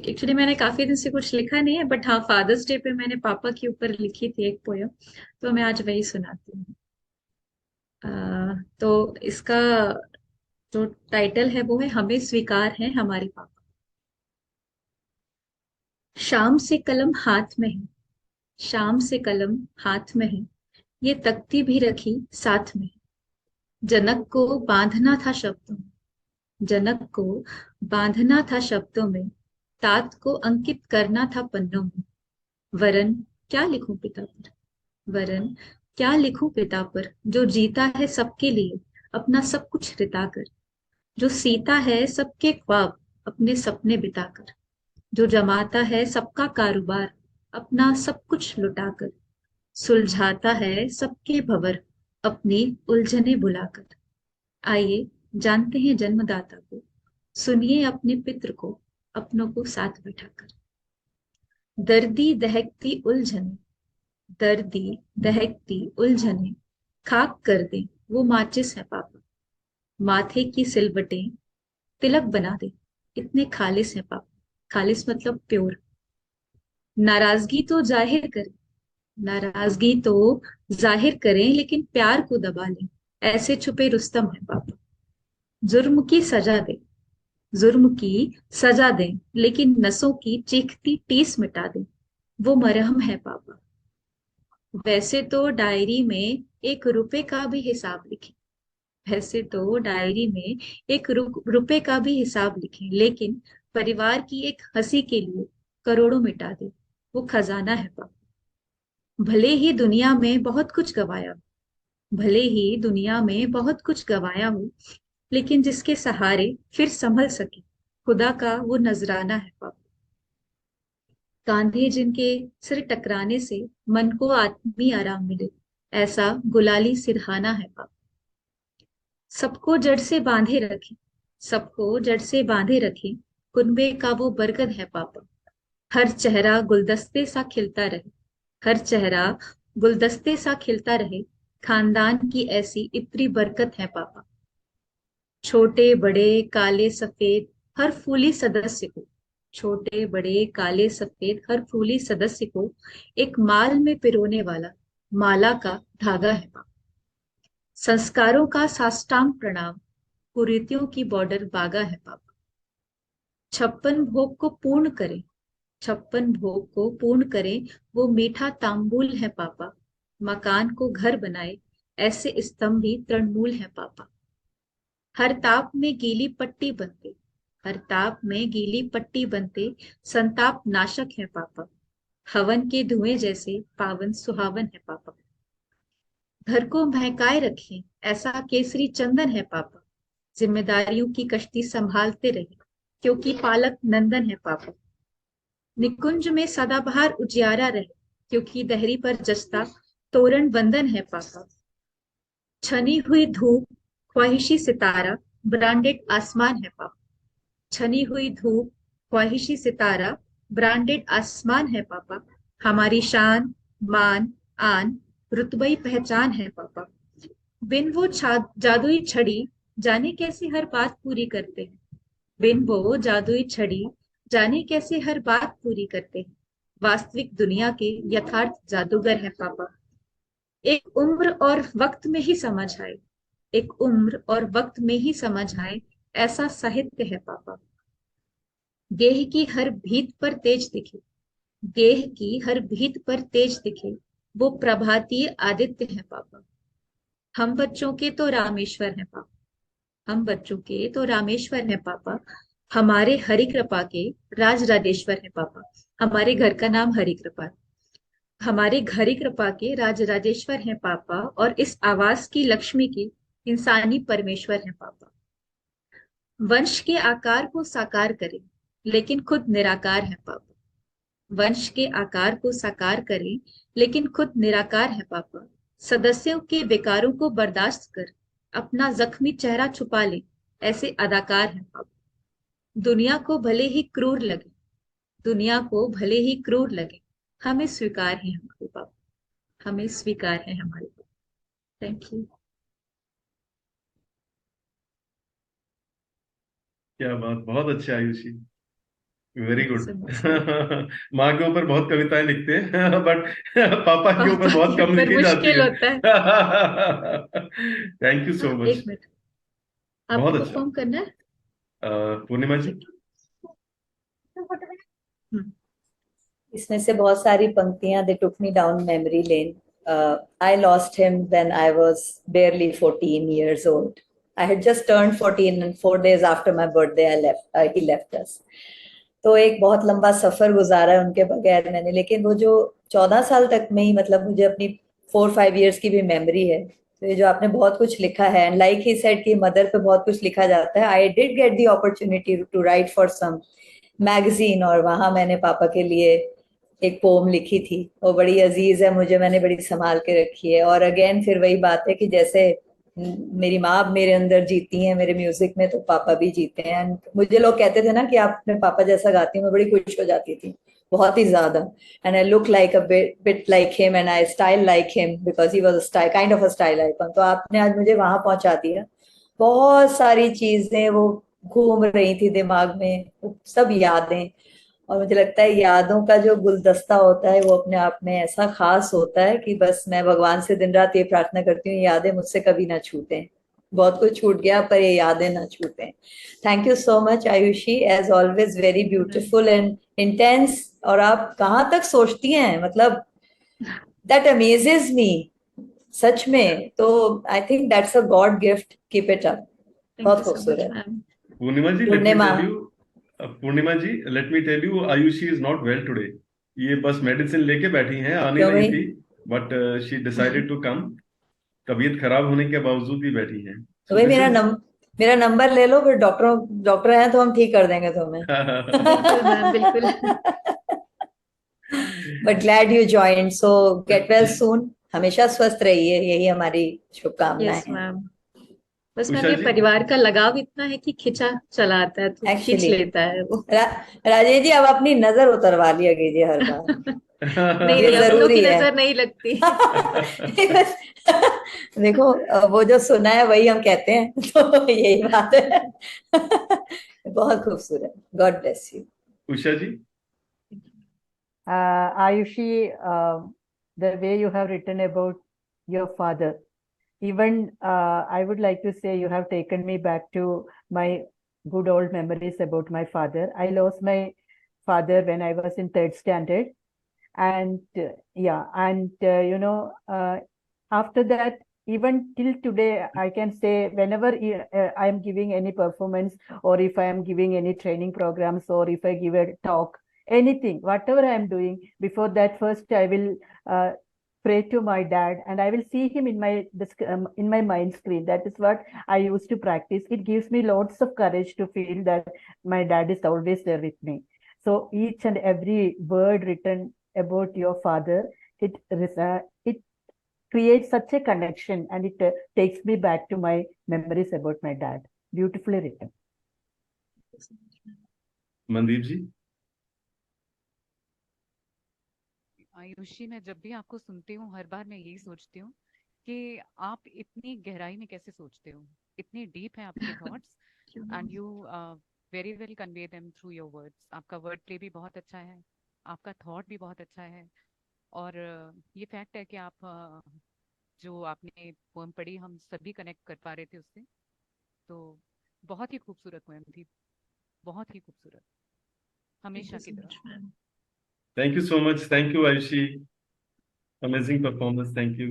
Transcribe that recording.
Actually मैंने काफी दिन से कुछ लिखा नहीं है, बट हाँ, फादर्स डे पे मैंने पापा के ऊपर लिखी थी एक पोयम। तो मैं आज वही सुनाती हूँ। तो इसका जो टाइटल है वो है हमें स्वीकार है हमारे पापा। शाम से कलम हाथ में है, शाम से कलम हाथ में है, ये तख्ती भी रखी साथ में। जनक को बांधना था शब्दों में, जनक को बांधना था शब्दों में, तात को अंकित करना था पन्नों में। वरन क्या लिखूं पिता पर, वरन क्या लिखूं पिता पर, जो जीता है सबके लिए अपना सब कुछ रिताकर, जो सीता है सबके ख्वाब अपने सपने बिताकर, जो जमाता है सबका कारोबार अपना सब कुछ लुटाकर, सुलझाता है सबके भंवर अपनी उलझने बुलाकर। आइए जानते हैं जन्मदाता को, सुनिए अपने पितृ को अपनों को साथ बिठाकर। दर्दी दहकती उलझने, दर्दी दहकती उलझने खाक कर दे वो माचिस है पापा। माथे की सिलवटें तिलक बना दे, इतने खालिस है पापा। खालिस मतलब प्योर। नाराजगी तो जाहिर करें, नाराजगी तो जाहिर करें, लेकिन प्यार को दबा लें, ऐसे छुपे रुस्तम है पापा। जुर्म की सजा दे, जुर्म की सजा दें, लेकिन नसों की चीखती टीस मिटा दें, वो मरहम है पापा। वैसे तो डायरी में एक रुपए का भी हिसाब लिखें, वैसे तो डायरी में एक रुपए का भी हिसाब लिखें, लेकिन परिवार की एक हंसी के लिए करोड़ों मिटा दे, वो खजाना है पापा। भले ही दुनिया में बहुत कुछ गवाया हो, भले ही दुनिया में बहुत कुछ गवाया हो, लेकिन जिसके सहारे फिर संभल सके खुदा का वो नजराना है पापा। कांधे जिनके सिर टकराने से मन को आत्मी आराम मिले, ऐसा गुलाली सिरहाना है पापा। सबको जड़ से बांधे रखे, सबको जड़ से बांधे रखे, कुनबे का वो बरगद है पापा। हर चेहरा गुलदस्ते सा खिलता रहे, हर चेहरा गुलदस्ते सा खिलता रहे, खानदान की ऐसी इतनी बरकत है पापा। छोटे बड़े काले सफेद हर फूली सदस्य को, छोटे बड़े काले सफेद हर फूली सदस्य को एक माल में पिरोने वाला माला का धागा है पापा। संस्कारों का साष्टांग प्रणाम, कुरीतियों की बॉर्डर बागा है पापा। छप्पन भोग को पूर्ण करें, छप्पन भोग को पूर्ण करें, वो मीठा तांबुल है पापा। मकान को घर बनाए ऐसे स्तंभ भी तृणमूल है पापा। हर ताप में गीली पट्टी बनते, हर ताप में गीली पट्टी बनते, संताप नाशक है पापा। हवन के धुएं जैसे पावन सुहावन है पापा। घर को महकाए रखें ऐसा केसरी चंदन है पापा। जिम्मेदारियों की कश्ती संभालते रहे, क्योंकि पालक नंदन है पापा। निकुंज में सदाबहार उजियारा रहे, क्योंकि दहरी पर जचता तोरण बंधन है पापा। छनी हुई धूप ख्वाहिशी सितारा, ब्रांडेड आसमान है पापा। छनी हुई धूप ख्वाहिशी सितारा, ब्रांडेड आसमान है पापा। हमारी शान मान आन रुतबई पहचान है पापा। बिन वो जादुई छड़ी जाने कैसे हर बात पूरी करते हैं, बिन वो जादुई छड़ी जाने कैसे हर बात पूरी करते हैं। वास्तविक दुनिया के यथार्थ जादूगर है पापा। एक उम्र और वक्त में ही समझ आए, एक उम्र और वक्त में ही समझ आए, ऐसा साहित्य है पापा। गेह की हर भीत पर तेज दिखे, गेह की हर भीत पर तेज दिखे, वो प्रभातीय आदित्य है पापा। हम बच्चों के तो रामेश्वर है पापा, हम बच्चों के तो रामेश्वर है पापा। हमारे हरि कृपा के राज राजेश्वर है पापा। हमारे घर का नाम हरि कृपा है। हमारे हरि कृपा के राज राजेश्वर हैं पापा, और इस आवास की लक्ष्मी के इंसानी परमेश्वर हैं पापा। वंश के आकार को साकार करें, लेकिन खुद निराकार है पापा। वंश के आकार को साकार करें, लेकिन खुद निराकार है पापा। सदस्यों के विकारों को बर्दाश्त कर अपना जख्मी चेहरा छुपा ले, ऐसे अदाकार हैं पापा। दुनिया को भले ही क्रूर लगे, दुनिया को भले ही क्रूर लगे, हमें स्वीकार है हमारे पापा, हमें स्वीकार है हमारे पापा। Thank you. क्या बात, बहुत अच्छे Ayushi. Very thank you good. So much ma'am. माँ के ऊपर बहुत कविताएं लिखते हैं, बट पापा के ऊपर पापा बहुत के कम ऊपर लिखी जाती मुश्किल है। होता है। थैंक यू हाँ सो मच। एक मिनट, आपको बहुत अच्छा। परफॉर्म करना है। पूर्णिमा जी। ठीक है। इसमें से बहुत सारी पंक्तियां दे took me down memory lane. I lost him when I was barely 14 years old. I had just turned 14 and 4 days after my birthday he left us. तो एक बहुत लंबा सफर गुजारा है उनके बगैर मैंने, लेकिन वो जो 14 साल तक में ही मतलब मुझे अपनी 4-5 years की भी मेमोरी है. तो ये जो आपने बहुत कुछ लिखा है, एंड लाइक ही सेड कि मदर पे बहुत कुछ लिखा जाता है. I did get the opportunity to write for some magazine, और वहां मैंने पापा के लिए एक पोम लिखी थी. वो बड़ी अजीज है मुझे, मैंने बड़ी संभाल के रखी है. और अगेन फिर वही बात है कि जैसे मेरी माँ अब मेरे अंदर जीती है मेरे म्यूजिक में, तो पापा भी जीते हैं. एंड मुझे लोग कहते थे ना कि आप अपने पापा जैसा गाती हूँ, मैं बड़ी खुश हो जाती थी, बहुत ही ज्यादा. And I look like a bit like him and I style like him because he was a style kind of a style icon. तो आपने आज मुझे वहां पहुंचा दिया. बहुत सारी चीजें वो घूम रही थी दिमाग में, सब यादें. और मुझे लगता है यादों का जो गुलदस्ता होता है वो अपने आप में ऐसा खास होता है कि बस मैं भगवान से दिन रात ये प्रार्थना करती हूँ यादें मुझसे कभी ना छूटें. बहुत कुछ छूट गया पर ये यादें ना छूटें. Thank you so much Ayushi, as always very beautiful and intense. और आप कहाँ तक सोचती हैं, मतलब दैट अमेजेस मी सच में. तो I think that's a god gift. Keep it up. Thank बहुत यू सो मच खूबसूरत. Ma'am. Purnima ji let me Purnima. Tell you, Purnima ji let me tell you, Ayushi is not well today. ये बस मेडिसिन लेके बैठी हैं, आनी क्यों नहीं भाई? थी, but she decided to come. तबीयत खराब होने के बावजूद भी बैठी हैं, तो सो भाई दिस इज। मेरा नंबर ले लो, फिर डॉक्टर हैं तो हम ठीक कर देंगे तुम्हें. बिल्कुल मैम बिल्कुल। But glad you joined, so get well soon. हमेशा स्वस्थ रहिए, यही हमारी शुभकामनाएं यस हैं. मैम। बस मैम उषा ये जी। परिवार का लगाव इतना है कि खिंचा चला आता है तो खींच एक्चुअली लेता है वो। रा, राजेश जी अब अपनी नजर उतरवा लिया कीजिए हर बार. नहीं ये नहीं, अपनों की जरूरी है. नजर नहीं लगती। देखो वो जो सुना है वही हम कहते हैं. तो यही बात है. बहुत खूबसूरत. God bless you. Usha ji. Ayushi, the way you have written about your father, even I would like to say you have taken me back to my good old memories about my father. I lost my father when I was in third standard, and yeah, and after that, even till today, I can say whenever I am giving any performance, or if I am giving any training programs, or if I give a talk, anything, whatever I am doing, before that, first I will pray to my dad, and I will see him in my mind screen. That is what I used to practice. It gives me lots of courage to feel that my dad is always there with me. So each and every word written about your father, it creates such a connection, and it takes me back to my memories about my dad. Beautifully written. Mandeep ji. Ayushi, मैं जब भी आपको सुनती हूँ हर बार मैं यही सोचती हूँ कि आप इतनी गहराई में कैसे सोचते हो, इतने डीप हैं आपके thoughts, and you very well convey them through your words. आपका वर्ड प्ले भी बहुत अच्छा है, आपका थॉट भी बहुत अच्छा है. और ये फैक्ट है कि आप जो आपने पोएम पढ़ी हम सभी कनेक्ट कर पा रहे थे उससे. तो बहुत ही खूबसूरत पोएम थी, बहुत ही खूबसूरत, थैंक हमेशा यू की सो तरह. Much ma'am. Thank you so much, thank you Ayushi, amazing performance, thank you.